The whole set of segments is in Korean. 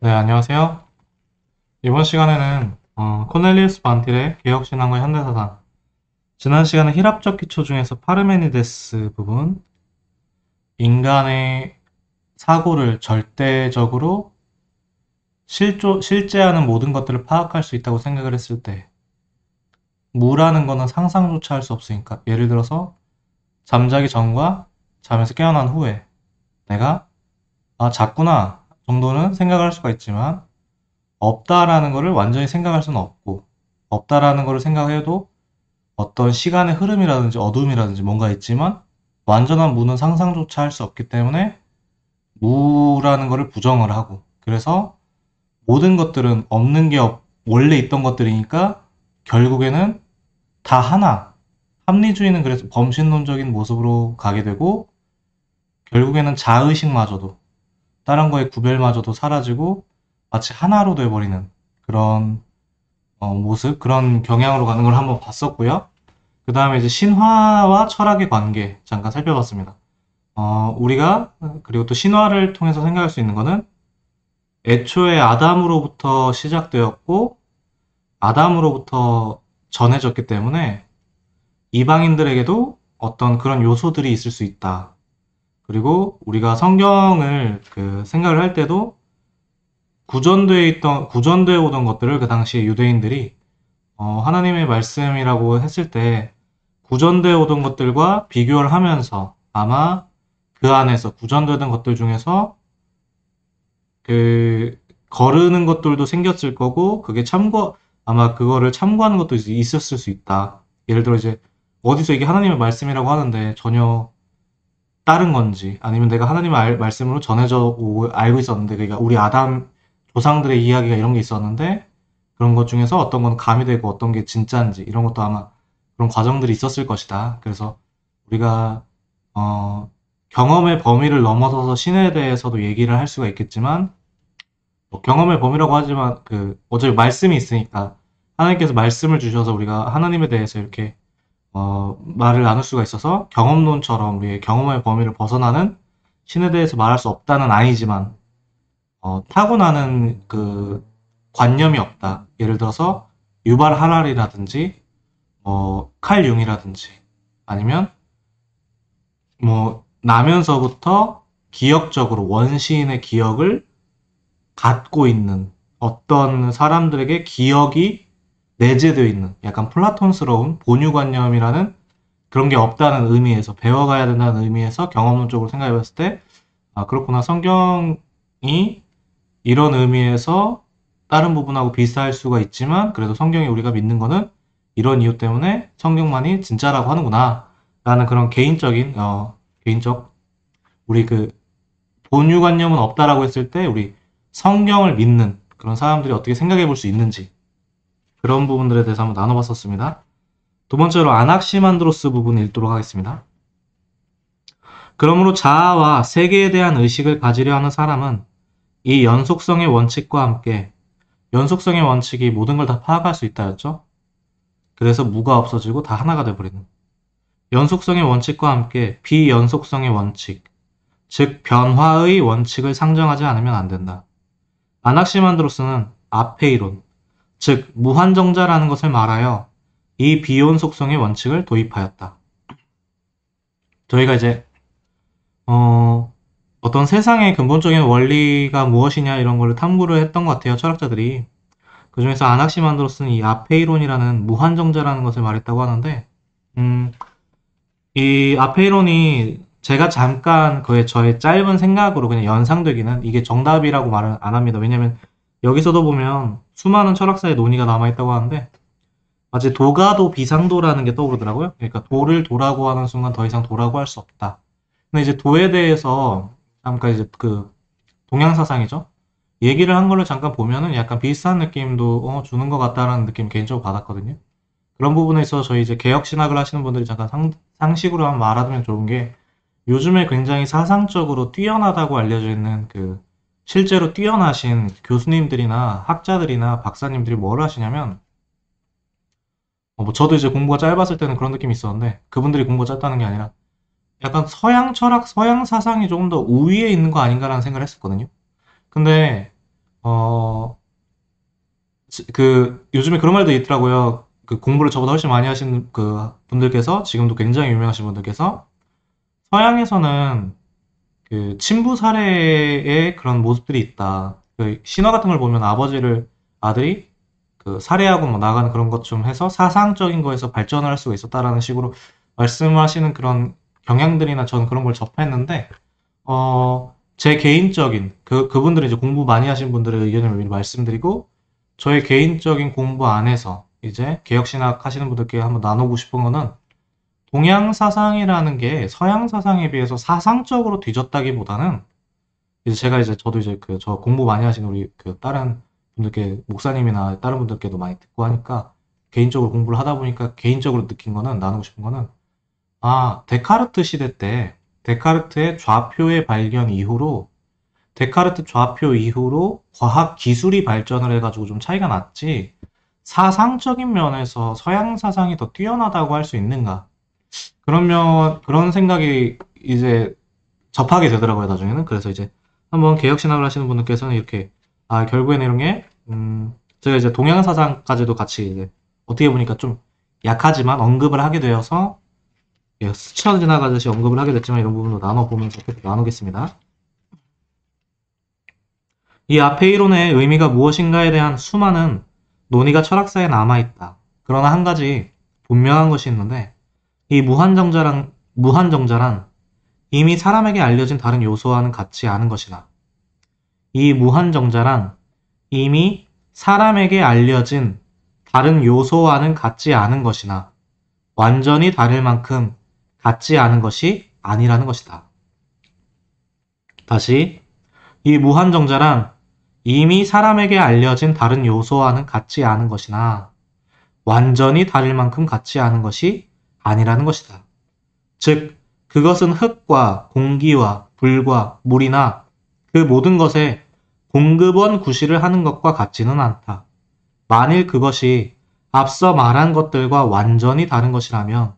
네, 안녕하세요. 이번 시간에는 코넬리우스 반틸의 개혁신앙과 현대사상, 지난 시간에 힐합적 기초 중에서 파르메니데스 부분, 인간의 사고를 절대적으로 실제하는 모든 것들을 파악할 수 있다고 생각을 했을 때, 무라는 거는 상상조차 할 수 없으니까, 예를 들어서 잠자기 전과 잠에서 깨어난 후에 내가 잤구나 정도는 생각할 수가 있지만, 없다라는 거를 완전히 생각할 수는 없고, 없다라는 거를 생각해도 어떤 시간의 흐름이라든지 어둠이라든지 뭔가 있지만 완전한 무는 상상조차 할 수 없기 때문에 무라는 거를 부정을 하고, 그래서 모든 것들은 없는 게 원래 있던 것들이니까 결국에는 다 하나, 합리주의는 그래서 범신론적인 모습으로 가게 되고, 결국에는 자의식마저도 다른 거의 구별마저도 사라지고 마치 하나로 돼버리는 그런 모습, 그런 경향으로 가는 걸 한번 봤었고요. 그 다음에 이제 신화와 철학의 관계 잠깐 살펴봤습니다. 우리가 그리고 또 신화를 통해서 생각할 수 있는 거는 애초에 아담으로부터 시작되었고 아담으로부터 전해졌기 때문에 이방인들에게도 어떤 그런 요소들이 있을 수 있다. 그리고 우리가 성경을 생각을 할 때도 구전되어 오던 것들을 그 당시에 유대인들이 하나님의 말씀이라고 했을 때 구전되어 오던 것들과 비교를 하면서 아마 그 안에서 구전되던 것들 중에서 거르는 것들도 생겼을 거고, 아마 그거를 참고하는 것도 있었을 수 있다. 예를 들어 이제 어디서 이게 하나님의 말씀이라고 하는데 전혀 다른 건지, 아니면 내가 하나님의 말씀으로 알고 있었는데, 그러니까 우리 아담 조상들의 이야기가 이런 게 있었는데, 그런 것 중에서 어떤 건 가미되고 어떤 게 진짜인지, 이런 것도 아마 그런 과정들이 있었을 것이다. 그래서 우리가, 경험의 범위를 넘어서서 신에 대해서도 얘기를 할 수가 있겠지만, 뭐 경험의 범위라고 하지만, 어차피 말씀이 있으니까, 하나님께서 말씀을 주셔서 우리가 하나님에 대해서 이렇게 말을 나눌 수가 있어서 경험론처럼 우리의 경험의 범위를 벗어나는 신에 대해서 말할 수 없다는 아니지만, 타고나는 관념이 없다. 예를 들어서 유발 하랄이라든지 칼 융이라든지, 아니면 뭐 나면서부터 기억적으로 원시인의 기억을 갖고 있는 어떤 사람들에게 기억이 내재되어 있는 약간 플라톤스러운 본유관념이라는 그런 게 없다는 의미에서, 배워가야 된다는 의미에서 경험론적으로 생각해 봤을 때, 그렇구나. 성경이 이런 의미에서 다른 부분하고 비슷할 수가 있지만, 그래도 성경이 우리가 믿는 거는 이런 이유 때문에 성경만이 진짜라고 하는구나. 라는 그런 개인적, 우리 본유관념은 없다라고 했을 때, 우리 성경을 믿는 그런 사람들이 어떻게 생각해 볼 수 있는지, 그런 부분들에 대해서 한번 나눠봤었습니다. 두 번째로 아낙시만드로스 부분 읽도록 하겠습니다. 그러므로 자아와 세계에 대한 의식을 가지려 하는 사람은 이 연속성의 원칙과 함께, 연속성의 원칙이 모든 걸 다 파악할 수 있다였죠. 그래서 무가 없어지고 다 하나가 돼버리는, 연속성의 원칙과 함께 비연속성의 원칙, 즉 변화의 원칙을 상정하지 않으면 안 된다. 아낙시만드로스는 아페이론, 즉 무한정자라는 것을 말하여 이 비연속성의 원칙을 도입하였다. 저희가 이제 어떤 세상의 근본적인 원리가 무엇이냐 이런 걸 탐구를 했던 것 같아요, 철학자들이. 그 중에서 아낙시만드로스는 이 아페이론이라는 무한정자라는 것을 말했다고 하는데, 음, 이 아페이론이 제가 잠깐 저의 짧은 생각으로 그냥 연상되기는, 이게 정답이라고 말은 안 합니다. 왜냐면 여기서도 보면 수많은 철학사의 논의가 남아있다고 하는데, 마치 도가도 비상도라는 게 떠오르더라고요. 그러니까 도를 도라고 하는 순간 더 이상 도라고 할 수 없다. 근데 이제 도에 대해서 잠깐 이제 동양사상이죠. 얘기를 한 걸로 잠깐 보면은 약간 비슷한 느낌도 주는 것 같다라는 느낌 개인적으로 받았거든요. 그런 부분에 있어서 저희 이제 개혁신학을 하시는 분들이 잠깐 상식으로 한번 말하면 좋은 게, 요즘에 굉장히 사상적으로 뛰어나다고 알려져 있는 실제로 뛰어나신 교수님들이나 학자들이나 박사님들이 뭘 하시냐면, 뭐 저도 이제 공부가 짧았을 때는 그런 느낌이 있었는데, 그분들이 공부가 짧다는 게 아니라 약간 서양 철학, 서양 사상이 조금 더 우위에 있는 거 아닌가라는 생각을 했었거든요. 근데 어, 요즘에 그런 말도 있더라고요. 그 공부를 저보다 훨씬 많이 하시는 그 분들께서, 지금도 굉장히 유명하신 분들께서, 서양에서는 그 친부 살해의 그런 모습들이 있다. 그 신화 같은 걸 보면 아들이 그 살해하고 뭐 나가는 그런 것 좀 해서 사상적인 거에서 발전을 할 수가 있었다라는 식으로 말씀하시는 그런 경향들이나 저는 그런 걸 접했는데, 제 개인적인, 그분들은 이제 공부 많이 하신 분들의 의견을 미리 말씀드리고, 저의 개인적인 공부 안에서 이제 개혁신학 하시는 분들께 한번 나누고 싶은 거는, 동양 사상이라는 게 서양 사상에 비해서 사상적으로 뒤졌다기보다는, 이제 제가 이제 저도 이제 저 공부 많이 하시는 우리 그 다른 분들께, 목사님이나 다른 분들께도 많이 듣고 하니까, 개인적으로 공부를 하다 보니까 개인적으로 느낀 거는, 나누고 싶은 거는, 데카르트 시대 때 데카르트의 좌표의 발견 이후로, 데카르트 좌표 이후로 과학 기술이 발전을 해가지고 좀 차이가 났지, 사상적인 면에서 서양 사상이 더 뛰어나다고 할 수 있는가? 그런 생각이 이제 접하게 되더라고요, 나중에는. 그래서 이제 한번 개혁신학을 하시는 분들께서는 이렇게, 결국에는 이런 게, 제가 이제 동양 사상까지도 같이 이제 어떻게 보니까 좀 약하지만 언급을 하게 되어서, 예, 스쳐 지나가듯이 언급을 하게 됐지만 이런 부분도 나눠보면서 계속 나누겠습니다. 이 앞의 이론의 의미가 무엇인가에 대한 수많은 논의가 철학사에 남아있다. 그러나 한 가지 분명한 것이 있는데, 이 무한정자란 이미 사람에게 알려진 다른 요소와는 같지 않은 것이다. 이 무한정자란 이미 사람에게 알려진 다른 요소와는 같지 않은 것이나 완전히 다를 만큼 같지 않은 것이 아니라는 것이다. 다시, 이 무한정자란 이미 사람에게 알려진 다른 요소와는 같지 않은 것이나 완전히 다를 만큼 같지 않은 것이 아니라는 것이다. 즉, 그것은 흙과 공기와 불과 물이나 그 모든 것에 공급원 구실을 하는 것과 같지는 않다. 만일 그것이 앞서 말한 것들과 완전히 다른 것이라면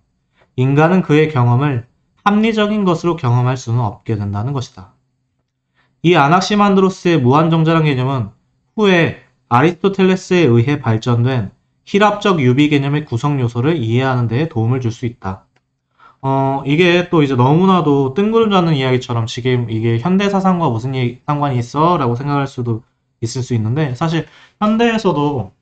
인간은 그의 경험을 합리적인 것으로 경험할 수는 없게 된다는 것이다. 이 아낙시만드로스의 무한정자란 개념은 후에 아리스토텔레스에 의해 발전된 힐압적 유비 개념의 구성 요소를 이해하는 데 도움을 줄 수 있다. 이게 또 이제 너무나도 뜬구름 잡는 이야기처럼 지금 이게 현대 사상과 무슨 상관이 있어? 라고 생각할 수도 있을 수 있는데, 사실 현대에서도,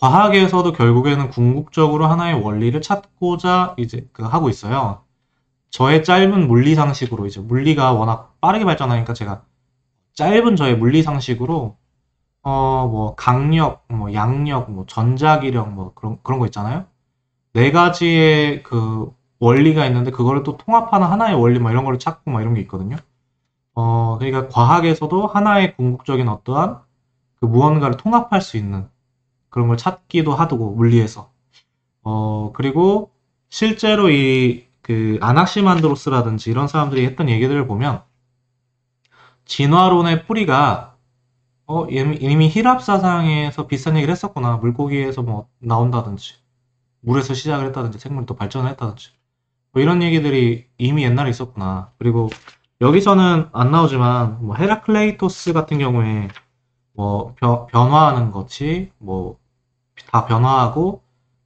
과학에서도 결국에는 궁극적으로 하나의 원리를 찾고자 이제 하고 있어요. 저의 짧은 물리 상식으로, 이제 물리가 워낙 빠르게 발전하니까 제가 짧은 저의 물리 상식으로, 뭐 강력, 뭐 양력, 뭐 전자기력, 뭐 그런 거 있잖아요. 네 가지의 그 원리가 있는데 그거를 또 통합하는 하나의 원리, 막 이런 거를 찾고 막 이런 게 있거든요. 그러니까 과학에서도 하나의 궁극적인 어떠한 그 무언가를 통합할 수 있는 그런 걸 찾기도 하고, 물리에서. 그리고 실제로 이 그 아낙시만드로스라든지 이런 사람들이 했던 얘기들을 보면, 진화론의 뿌리가, 이미 힐압 사상에서 비슷한 얘기를 했었구나. 물고기에서 뭐 나온다든지, 물에서 시작을 했다든지, 생물이 또 발전을 했다든지, 뭐 이런 얘기들이 이미 옛날에 있었구나. 그리고 여기서는 안 나오지만, 뭐 헤라클레이토스 같은 경우에 뭐 변화하는 것이 뭐 다 변화하고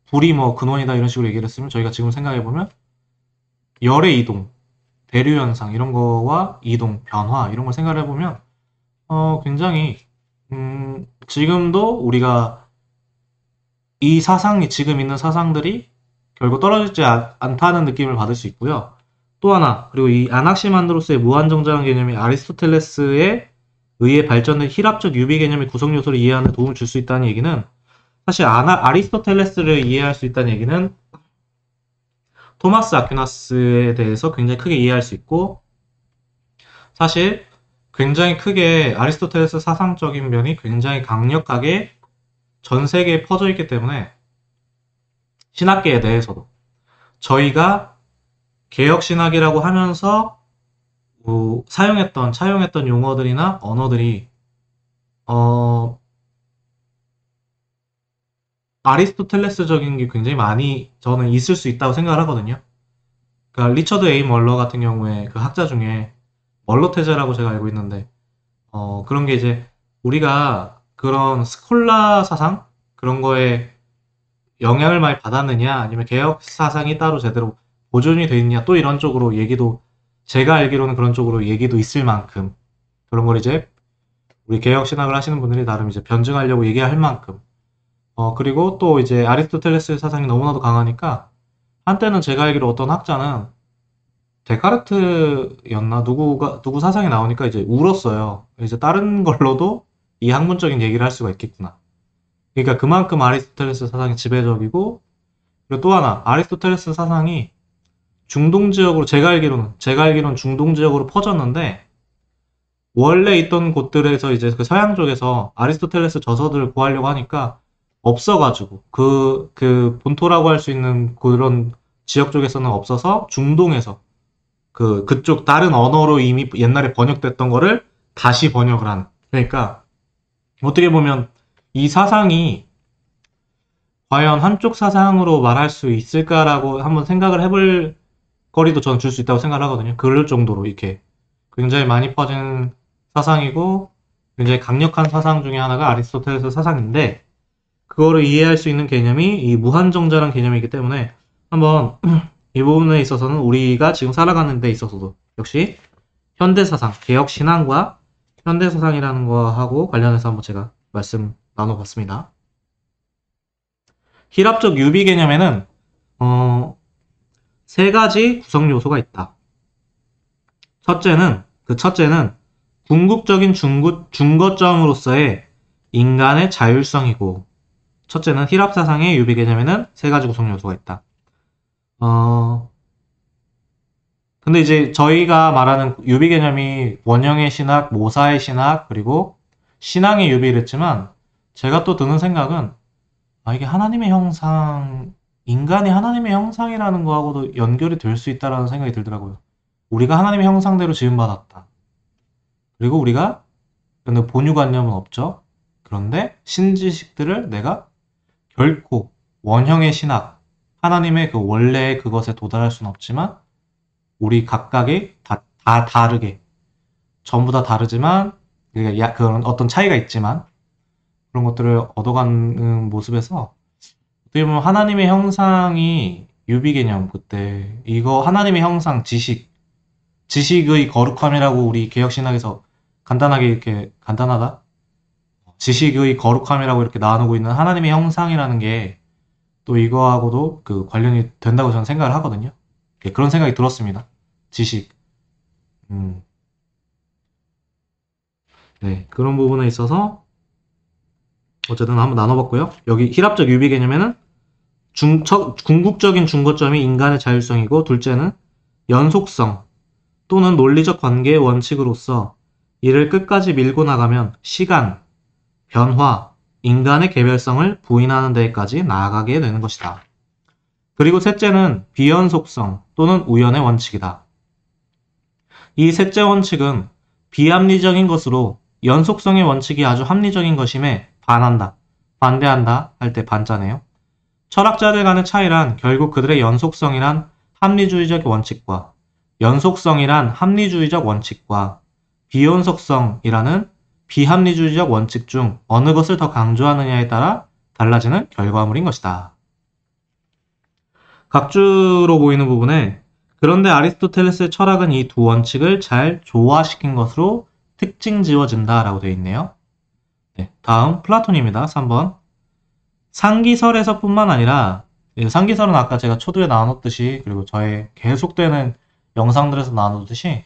불이 뭐 근원이다 이런 식으로 얘기를 했으면, 저희가 지금 생각해 보면 열의 이동, 대류 현상 이런 거와 이동, 변화 이런 걸 생각해 보면, 굉장히, 지금도 우리가 이 사상이, 지금 있는 사상들이 결국 떨어지지 않다는 느낌을 받을 수 있고요. 또 하나, 그리고 이 아낙시만드로스의 무한정자라는 개념이 아리스토텔레스에 의해 발전된 힐압적 유비 개념의 구성 요소를 이해하는 데 도움을 줄 수 있다는 얘기는, 사실 아리스토텔레스를 이해할 수 있다는 얘기는 토마스 아퀴나스에 대해서 굉장히 크게 이해할 수 있고, 사실 굉장히 크게 아리스토텔레스 사상적인 면이 굉장히 강력하게 전 세계에 퍼져 있기 때문에, 신학계에 대해서도 저희가 개혁신학이라고 하면서 차용했던 용어들이나 언어들이, 어, 아리스토텔레스적인 게 굉장히 많이 저는 있을 수 있다고 생각을 하거든요. 그러니까 리처드 A 멀러 같은 경우에 그 학자 중에, 멀러 태제라고 제가 알고 있는데, 그런 게 이제 우리가 그런 스콜라 사상? 그런 거에 영향을 많이 받았느냐, 아니면 개혁 사상이 따로 제대로 보존이 돼 있냐, 또 이런 쪽으로 얘기도, 제가 알기로는 그런 쪽으로 얘기도 있을 만큼, 그런 걸 이제 우리 개혁 신학을 하시는 분들이 나름 이제 변증하려고 얘기할 만큼, 그리고 또 이제 아리스토텔레스 사상이 너무나도 강하니까, 한때는 제가 알기로 어떤 학자는 데카르트였나? 누구 사상이 나오니까 이제 울었어요. 이제 다른 걸로도 이 학문적인 얘기를 할 수가 있겠구나. 그러니까 그만큼 아리스토텔레스 사상이 지배적이고, 그리고 또 하나, 아리스토텔레스 사상이 중동 지역으로, 제가 알기로는 중동 지역으로 퍼졌는데, 원래 있던 곳들에서 이제 그 서양 쪽에서 아리스토텔레스 저서들을 구하려고 하니까 없어가지고, 그 본토라고 할 수 있는 그런 지역 쪽에서는 없어서 중동에서 그쪽 다른 언어로 이미 옛날에 번역됐던 거를 다시 번역을 한. 그러니까 어떻게 보면 이 사상이 과연 한쪽 사상으로 말할 수 있을까라고 한번 생각을 해볼 거리도 저는 줄 수 있다고 생각을 하거든요. 그럴 정도로 이렇게 굉장히 많이 퍼진 사상이고 굉장히 강력한 사상 중에 하나가 아리스토텔레스 사상인데 그거를 이해할 수 있는 개념이 이 무한정자란 개념이기 때문에 한번 이 부분에 있어서는 우리가 지금 살아가는 데 있어서도 역시 현대사상, 개혁신앙과 현대사상이라는 거하고 관련해서 한번 제가 말씀 나눠봤습니다. 힐압적 유비 개념에는 세 가지 구성 요소가 있다. 첫째는 궁극적인 중거점으로서의 인간의 자율성이고, 첫째는 힐압 사상의 유비 개념에는 세 가지 구성 요소가 있다. 근데 이제 저희가 말하는 유비 개념이 원형의 신학, 모사의 신학, 그리고 신앙의 유비를 했지만, 제가 또 드는 생각은, 이게 하나님의 형상, 인간이 하나님의 형상이라는 거하고도 연결이 될 수 있다라는 생각이 들더라고요. 우리가 하나님의 형상대로 지음받았다. 그리고 우리가, 근데 본유관념은 없죠. 그런데 신지식들을 내가 결코 원형의 신학, 하나님의 그 원래의 그것에 도달할 수는 없지만, 우리 각각의 다 다르게, 전부 다 다르지만, 그런 어떤 차이가 있지만, 그런 것들을 얻어가는 모습에서, 어떻게 보면 하나님의 형상이 유비 개념, 그때, 이거 하나님의 형상, 지식의 거룩함이라고 우리 개혁신학에서 간단하게 이렇게, 간단하다? 지식의 거룩함이라고 이렇게 나누고 있는 하나님의 형상이라는 게 또 이거하고도 그 관련이 된다고 저는 생각을 하거든요. 그런 생각이 들었습니다. 지식. 네, 그런 부분에 있어서 어쨌든 한번 나눠봤고요. 여기 힐압적 유비 개념에는 궁극적인 중거점이 인간의 자율성이고, 둘째는 연속성 또는 논리적 관계의 원칙으로서 이를 끝까지 밀고 나가면 시간, 변화, 인간의 개별성을 부인하는 데까지 나아가게 되는 것이다. 그리고 셋째는 비연속성 또는 우연의 원칙이다. 이 셋째 원칙은 비합리적인 것으로 연속성의 원칙이 아주 합리적인 것임에 반대한다 할 때 반자네요. 철학자들 간의 차이란 결국 그들의 연속성이란 합리주의적 원칙과 연속성이란 합리주의적 원칙과 비연속성이라는 비합리주의적 원칙 중 어느 것을 더 강조하느냐에 따라 달라지는 결과물인 것이다. 각주로 보이는 부분에 그런데 아리스토텔레스의 철학은 이 두 원칙을 잘 조화시킨 것으로 특징 지어진다 라고 되어 있네요. 네, 다음 플라톤입니다. 3번. 상기설에서 뿐만 아니라 상기설은 아까 제가 초두에 나눴듯이 그리고 저의 계속되는 영상들에서 나누듯이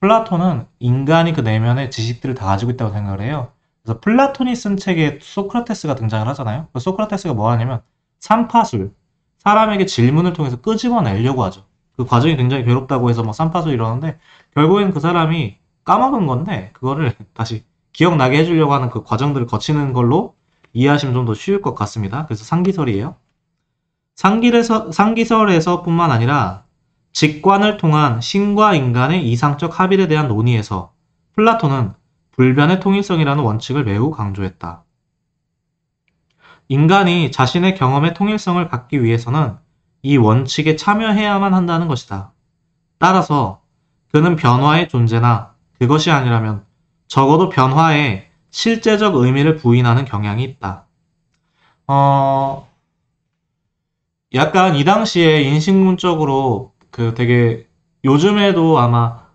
플라톤은 인간이 그 내면의 지식들을 다 가지고 있다고 생각을 해요. 그래서 플라톤이 쓴 책에 소크라테스가 등장을 하잖아요. 그 소크라테스가 뭐 하냐면 삼파술, 사람에게 질문을 통해서 끄집어내려고 하죠. 그 과정이 굉장히 괴롭다고 해서 뭐 삼파술 이러는데 결국엔 그 사람이 까먹은 건데 그거를 다시 기억나게 해주려고 하는 그 과정들을 거치는 걸로 이해하시면 좀 더 쉬울 것 같습니다. 그래서 상기설이에요. 상기설에서 뿐만 아니라 직관을 통한 신과 인간의 이상적 합일에 대한 논의에서 플라톤은 불변의 통일성이라는 원칙을 매우 강조했다. 인간이 자신의 경험의 통일성을 갖기 위해서는 이 원칙에 참여해야만 한다는 것이다. 따라서 그는 변화의 존재나 그것이 아니라면 적어도 변화에 실제적 의미를 부인하는 경향이 있다. 어, 약간 이 당시에 인식론적으로 그 되게 요즘에도 아마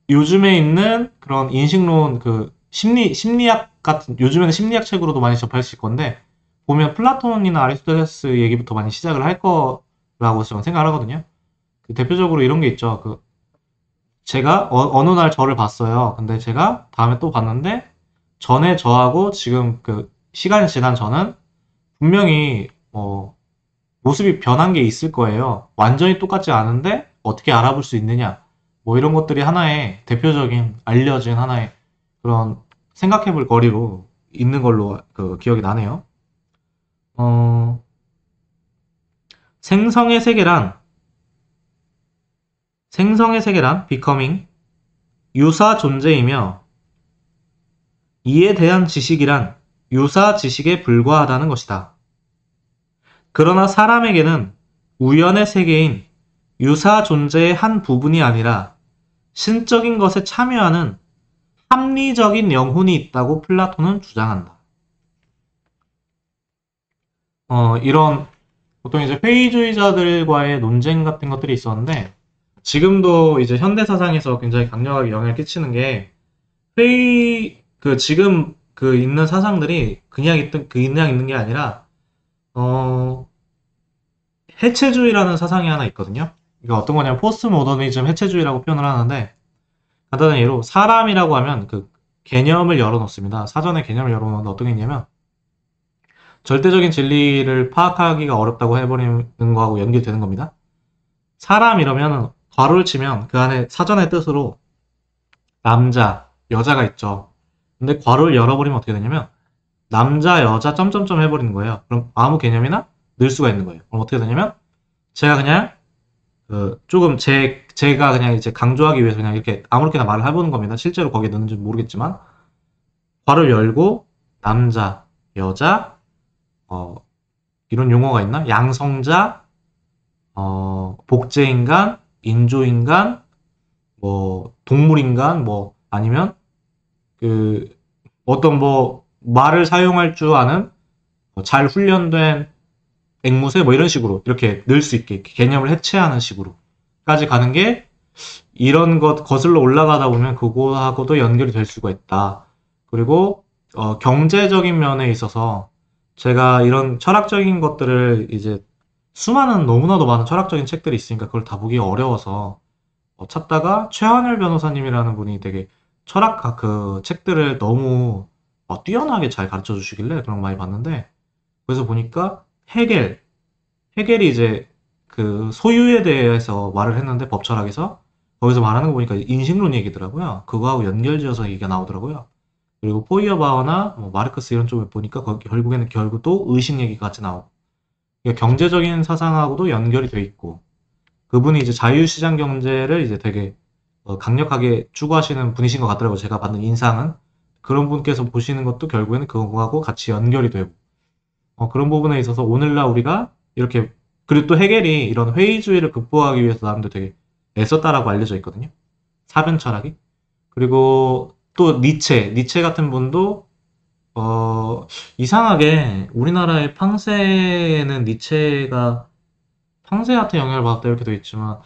요즘에 있는 그런 인식론 그 심리학 같은 요즘에는 심리학 책으로도 많이 접하실 건데 보면 플라톤이나 아리스토텔레스 얘기부터 많이 시작을 할 거라고 저는 생각을 하거든요. 그 대표적으로 이런 게 있죠. 그 제가 어느 날 저를 봤어요. 근데 제가 다음에 또 봤는데 전에 저하고 지금 그 시간이 지난 저는 분명히 모습이 변한 게 있을 거예요. 완전히 똑같지 않은데 어떻게 알아볼 수 있느냐. 뭐 이런 것들이 하나의 대표적인 알려진 하나의 그런 생각해 볼 거리로 있는 걸로 그 기억이 나네요. 어, 생성의 세계란, 생성의 세계란, becoming, 유사 존재이며 이에 대한 지식이란 유사 지식에 불과하다는 것이다. 그러나 사람에게는 우연의 세계인 유사 존재의 한 부분이 아니라 신적인 것에 참여하는 합리적인 영혼이 있다고 플라톤은 주장한다. 이런 보통 이제 회의주의자들과의 논쟁 같은 것들이 있었는데 지금도 이제 현대 사상에서 굉장히 강력하게 영향을 끼치는 게 지금 그 있는 사상들이 그냥 있는 게 아니라 어, 해체주의라는 사상이 하나 있거든요. 이거 어떤 거냐면 포스트 모더니즘 해체주의라고 표현을 하는데 간단한 예로 사람이라고 하면 그 개념을 열어놓습니다. 사전에 개념을 열어놓는데 어떤 게 있냐면 절대적인 진리를 파악하기가 어렵다고 해버리는 거하고 연결되는 겁니다. 사람 이러면 괄호를 치면 그 안에 사전의 뜻으로 남자, 여자가 있죠. 근데 괄호를 열어버리면 어떻게 되냐면 남자, 여자, 점점점 해버리는 거예요. 그럼 아무 개념이나 넣을 수가 있는 거예요. 그럼 어떻게 되냐면 제가 그냥 조금 제가 그냥 이제 강조하기 위해서 그냥 이렇게 아무렇게나 말을 해보는 겁니다. 실제로 거기에 넣는지 모르겠지만 괄호를 열고 남자, 여자, 어, 이런 용어가 있나? 양성자, 복제인간, 인조인간, 뭐 동물인간, 뭐 아니면 그 어떤 뭐 말을 사용할 줄 아는 잘 훈련된 앵무새 뭐 이런 식으로 이렇게 넣을 수 있게 개념을 해체하는 식으로까지 가는 게 이런 것 거슬러 올라가다 보면 그거하고도 연결이 될 수가 있다. 그리고 경제적인 면에 있어서 제가 이런 철학적인 것들을 이제 너무나도 많은 철학적인 책들이 있으니까 그걸 다 보기 어려워서 찾다가 최한열 변호사님이라는 분이 되게 철학 그 책들을 너무 뛰어나게 잘 가르쳐 주시길래 그런 거 많이 봤는데 그래서 보니까 헤겔이 이제 그 소유에 대해서 말을 했는데 법철학에서 거기서 말하는 거 보니까 인식론 얘기더라고요. 그거하고 연결지어서 얘기가 나오더라고요. 그리고 포이어바어나 뭐 마르크스 이런 쪽을 보니까 결국에는 결국 또 의식 얘기가 같이 나오고 그러니까 경제적인 사상하고도 연결이 돼 있고 그분이 이제 자유시장 경제를 이제 되게 강력하게 추구하시는 분이신 것 같더라고요. 제가 받는 인상은 그런 분께서 보시는 것도 결국에는 그거하고 같이 연결이 되고 그런 부분에 있어서 오늘날 우리가 이렇게 그리고 또 헤겔이 이런 회의주의를 극복하기 위해서 나름대로 되게 애썼다라고 알려져 있거든요. 사변 철학이. 그리고 또 니체 같은 분도 이상하게 우리나라의 팡세는 니체가 팡세한테 영향을 받았다 이렇게 되어 있지만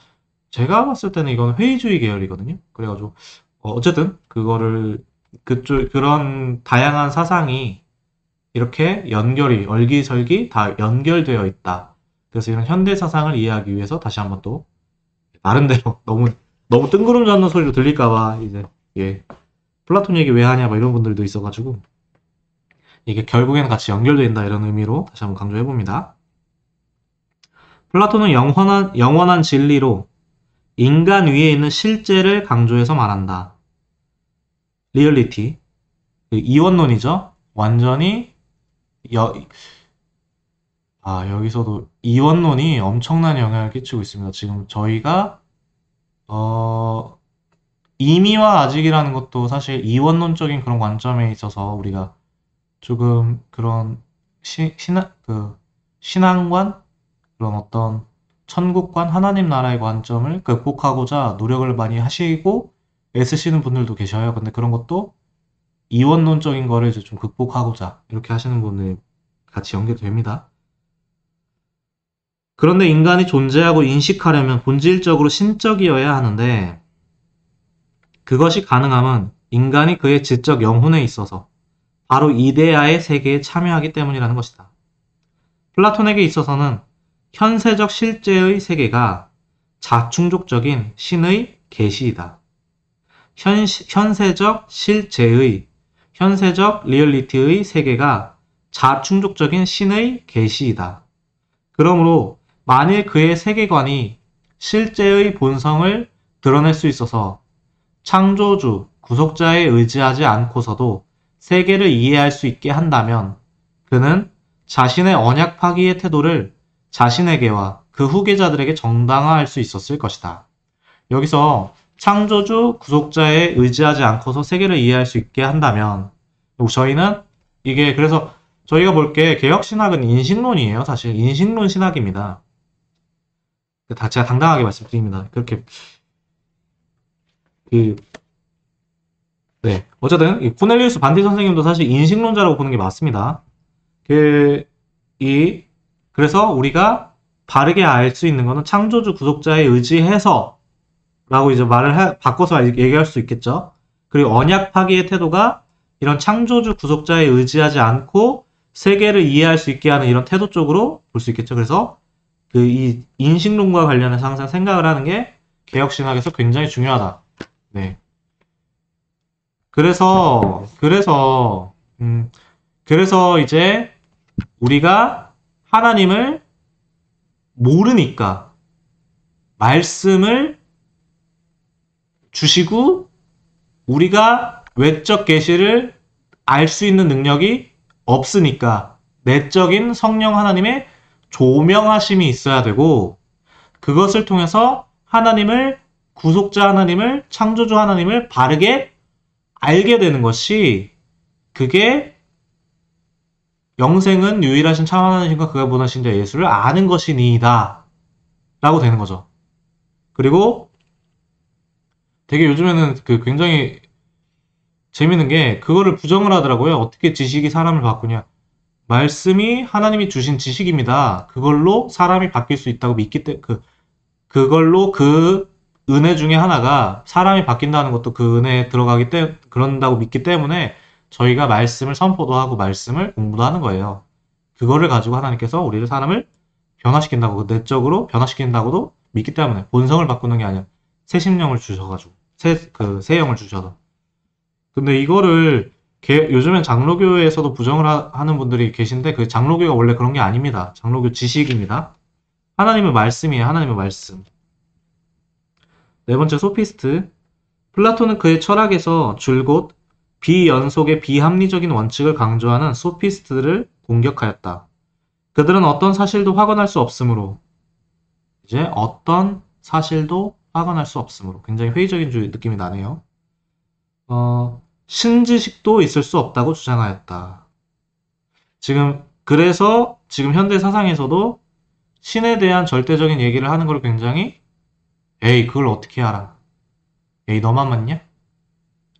제가 봤을 때는 이건 회의주의 계열이거든요. 그래가지고 어쨌든 그거를 그런 다양한 사상이 이렇게 얼기설기 다 연결되어 있다. 그래서 이런 현대 사상을 이해하기 위해서 다시 한번 또 나름대로 너무 뜬구름 잡는 소리로 들릴까봐 이제 예 플라톤 얘기 왜 하냐 뭐 이런 분들도 있어가지고 이게 결국에는 같이 연결된다 이런 의미로 다시 한번 강조해 봅니다. 플라톤은 영원한 진리로 인간 위에 있는 실제를 강조해서 말한다. 리얼리티 이원론이죠. 완전히 여기서도 이원론이 엄청난 영향을 끼치고 있습니다. 지금 저희가 이미와 아직이라는 것도 사실 이원론적인 그런 관점에 있어서 우리가 조금 그런 신앙관 그런 어떤 천국관 하나님 나라의 관점을 극복하고자 노력을 많이 하시고 애쓰시는 분들도 계셔요. 근데 그런 것도 이원론적인 거를 이제 좀 극복하고자 이렇게 하시는 분들 같이 연결이 됩니다. 그런데 인간이 존재하고 인식하려면 본질적으로 신적이어야 하는데 그것이 가능함은 인간이 그의 지적 영혼에 있어서 바로 이데아의 세계에 참여하기 때문이라는 것이다. 플라톤에게 있어서는 현세적 실제의 세계가 자충족적인 신의 계시이다. 현세적 실제의, 현세적 리얼리티의 세계가 자충족적인 신의 계시이다. 그러므로 만일 그의 세계관이 실제의 본성을 드러낼 수 있어서 창조주, 구속자에 의지하지 않고서도 세계를 이해할 수 있게 한다면 그는 자신의 언약 파기의 태도를 자신에게와 그 후계자들에게 정당화할 수 있었을 것이다. 여기서 창조주, 구속자에 의지하지 않고서 세계를 이해할 수 있게 한다면 저희는 이게 그래서 저희가 볼 게 개혁신학은 인식론이에요. 사실 인식론 신학입니다. 다 제가 당당하게 말씀드립니다. 그렇게 네. 어쨌든 이 코넬리우스 반티 선생님도 사실 인식론자라고 보는 게 맞습니다. 그래서 우리가 바르게 알 수 있는 거는 창조주 구속자에 의지해서 라고 이제 바꿔서 얘기할 수 있겠죠. 그리고 언약 파기의 태도가 이런 창조주 구속자에 의지하지 않고 세계를 이해할 수 있게 하는 이런 태도 쪽으로 볼 수 있겠죠. 그래서 이 인식론과 관련해서 항상 생각을 하는 게 개혁신학에서 굉장히 중요하다. 네. 그래서 이제 우리가 하나님을 모르니까 말씀을 주시고 우리가 외적 계시를 알 수 있는 능력이 없으니까 내적인 성령 하나님의 조명하심이 있어야 되고 그것을 통해서 하나님을 구속자 하나님을 창조주 하나님을 바르게 알게 되는 것이 그게 영생은 유일하신 참 하나님과 그가 보내신 자 예수를 아는 것이니이다 라고 되는 거죠. 그리고 되게 요즘에는 굉장히 재밌는 게 그거를 부정을 하더라고요. 어떻게 지식이 사람을 바꾸냐. 말씀이 하나님이 주신 지식입니다. 그걸로 사람이 바뀔 수 있다고 믿기 때문에 그걸로 그 은혜 중에 하나가 사람이 바뀐다는 것도 그 은혜에 들어가기 때문에 그런다고 믿기 때문에 저희가 말씀을 선포도 하고 말씀을 공부도 하는 거예요. 그거를 가지고 하나님께서 우리를 사람을 변화시킨다고 내적으로 변화시킨다고도 믿기 때문에 본성을 바꾸는 게 아니라 새 심령을 주셔가지고 새 영을 주셔서 근데 이거를 요즘엔 장로교에서도 부정을 하는 분들이 계신데 그 장로교가 원래 그런 게 아닙니다. 장로교 지식입니다. 하나님의 말씀이에요. 하나님의 말씀. 네 번째 소피스트. 플라톤은 그의 철학에서 줄곧 비연속의 비합리적인 원칙을 강조하는 소피스트들을 공격하였다. 그들은 어떤 사실도 확언할 수 없으므로 이제 어떤 사실도 확언할 수 없으므로 굉장히 회의적인 느낌이 나네요. 신지식도 있을 수 없다고 주장하였다. 그래서 지금 현대 사상에서도 신에 대한 절대적인 얘기를 하는 걸 굉장히 에이 그걸 어떻게 알아? 에이 너만 맞냐?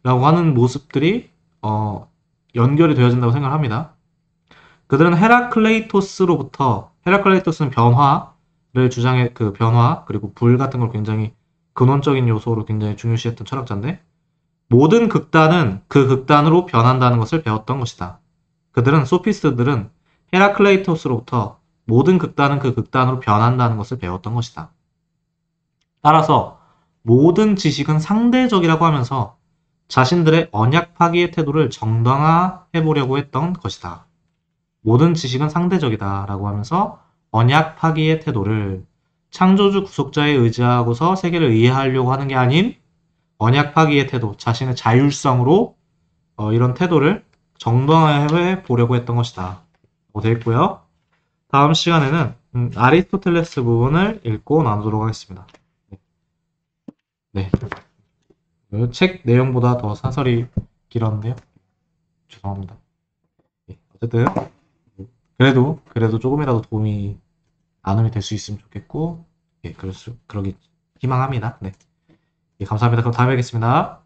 라고 하는 모습들이 연결이 되어진다고 생각합니다. 그들은 헤라클레이토스는 변화를 주장해 변화 그리고 불 같은 걸 굉장히 근원적인 요소로 굉장히 중요시했던 철학자인데 모든 극단은 그 극단으로 변한다는 것을 배웠던 것이다. 소피스트들은 헤라클레이토스로부터 모든 극단은 그 극단으로 변한다는 것을 배웠던 것이다. 따라서 모든 지식은 상대적이라고 하면서 자신들의 언약 파기의 태도를 정당화해 보려고 했던 것이다. 모든 지식은 상대적이다 라고 하면서 언약 파기의 태도를 창조주 구속자에 의지하고서 세계를 이해하려고 하는 게 아닌 언약 파기의 태도, 자신의 자율성으로 이런 태도를 정당화해 보려고 했던 것이다. 라고 되어 있고요. 다음 시간에는 아리스토텔레스 부분을 읽고 나누도록 하겠습니다. 네. 책 내용보다 더 사설이 길었는데요. 죄송합니다. 네. 어쨌든 그래도 조금이라도 나눔이 될 수 있으면 좋겠고, 예, 그러기 희망합니다. 네. 예, 감사합니다. 그럼 다음에 뵙겠습니다.